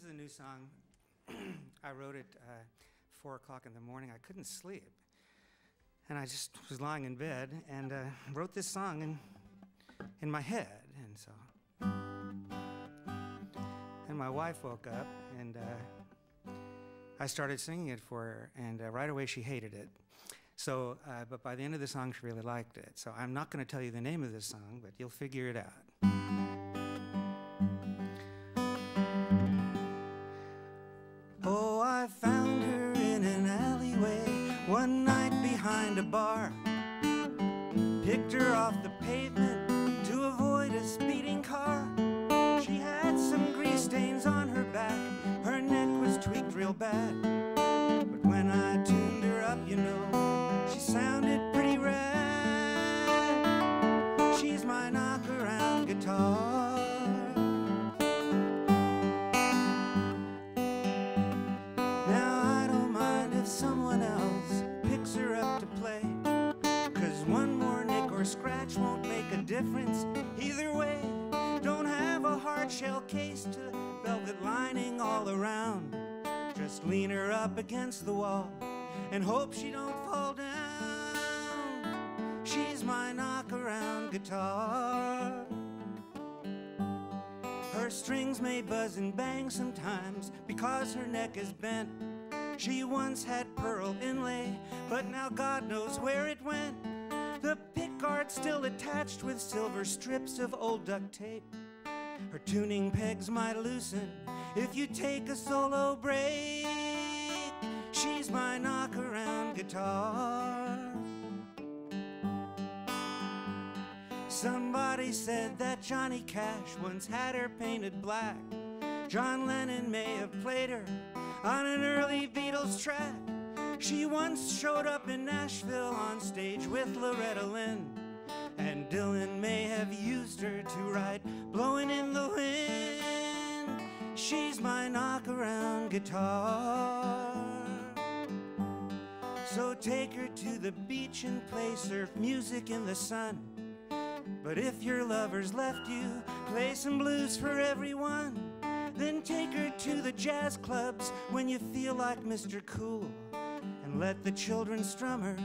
a new song. I wrote it 4 o'clock in the morning. I couldn't sleep. And I just was lying in bed and wrote this song in my head. And so, and my wife woke up and I started singing it for her, and right away she hated it. So, but by the end of the song, she really liked it. So I'm not going to tell you the name of this song, but you'll figure it out. Oh, I found her in an alleyway one night behind a bar. Picked her off the pavement to avoid a speeding car. She had some grease stains on her back. Her neck was tweaked real bad. But when I tuned her up, you know, she sounded pretty rad. She's my knock-around guitar. Someone else picks her up to play, 'cause one more nick or scratch won't make a difference either way. Don't have a hard shell case to velvet lining all around. Just lean her up against the wall and hope she don't fall down. She's my knock-around guitar. Her strings may buzz and bang sometimes because her neck is bent. She once had pearl inlay, but now God knows where it went. The pickguard's still attached with silver strips of old duct tape. Her tuning pegs might loosen if you take a solo break. She's my knock-around guitar. Somebody said that Johnny Cash once had her painted black. John Lennon may have played her on an early Beatles track. She once showed up in Nashville on stage with Loretta Lynn, and Dylan may have used her to write Blowing in the Wind. She's my knock-around guitar. So take her to the beach and play surf music in the sun. But if your lover's left you, play some blues for everyone. Then take her to the jazz clubs when you feel like Mr. Cool, and let the children strum her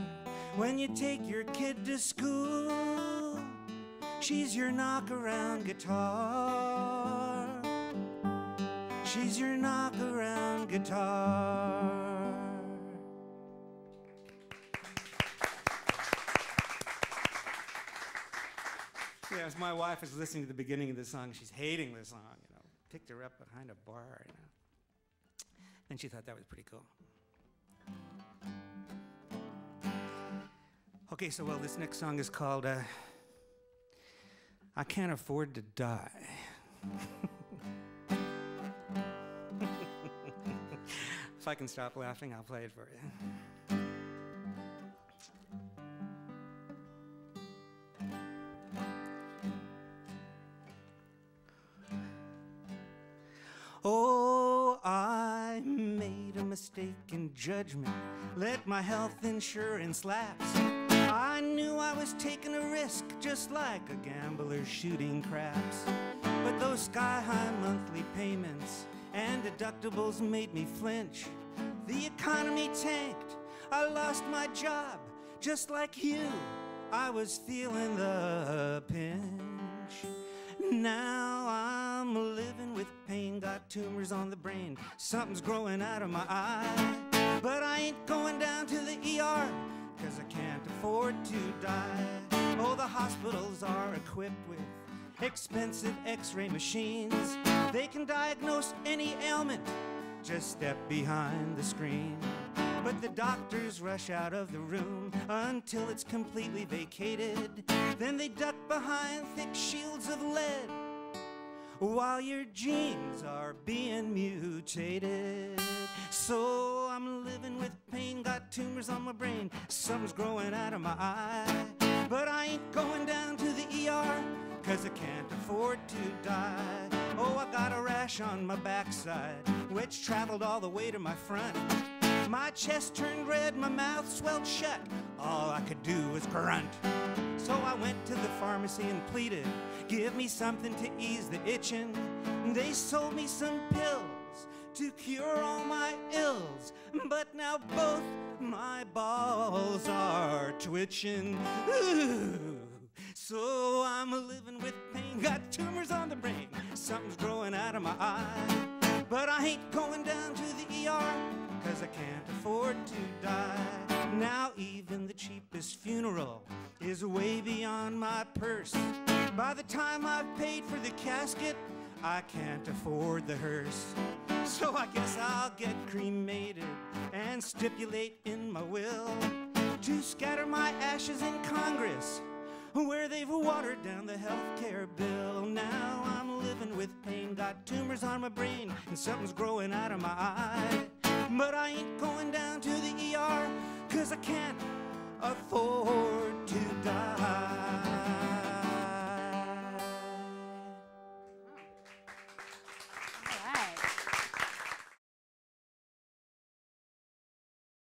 when you take your kid to school. She's your knock-around guitar. She's your knock-around guitar. Yeah, as my wife is listening to the beginning of the song, she's hating the song, you know. Picked her up behind a bar, you know. And she thought that was pretty cool. Okay, so well, this next song is called I Can't Afford to Die. If I can stop laughing, I'll play it for you. Oh, I made a mistake in judgment, let my health insurance lapse. I knew I was taking a risk, just like a gambler shooting craps. But those sky-high monthly payments and deductibles made me flinch. The economy tanked, I lost my job, just like you, I was feeling the pinch. Now I'm living with pain, got tumors on the brain, something's growing out of my eye. But I ain't going down to the ER, 'cause I can't afford to die. Oh, the hospitals are equipped with expensive x-ray machines. They can diagnose any ailment, just step behind the screen. But the doctors rush out of the room until it's completely vacated. Then they duck behind thick shields of lead while your genes are being mutated. So I'm living with pain, got tumors on my brain, something's growing out of my eye. But I ain't going down to the ER, 'cause I can't afford to die. Oh, I got a rash on my backside, which traveled all the way to my front. My chest turned red, my mouth swelled shut, all I could do was grunt. So I went to the pharmacy and pleaded, give me something to ease the itching. They sold me some pills to cure all my ills, but now both my balls are twitching. Ooh. So I'm living with pain, got tumors on the brain, something's growing out of my eye. But I ain't going down to the ER, 'cause I can't afford to die. Now even the cheapest funeral is way beyond my purse. By the time I've paid for the casket, I can't afford the hearse. So I guess I'll get cremated and stipulate in my will to scatter my ashes in Congress, where they've watered down the health care bill. Now I'm living with pain, got tumors on my brain, and something's growing out of my eye. But I ain't going down to the ER, 'cause I can't afford to die.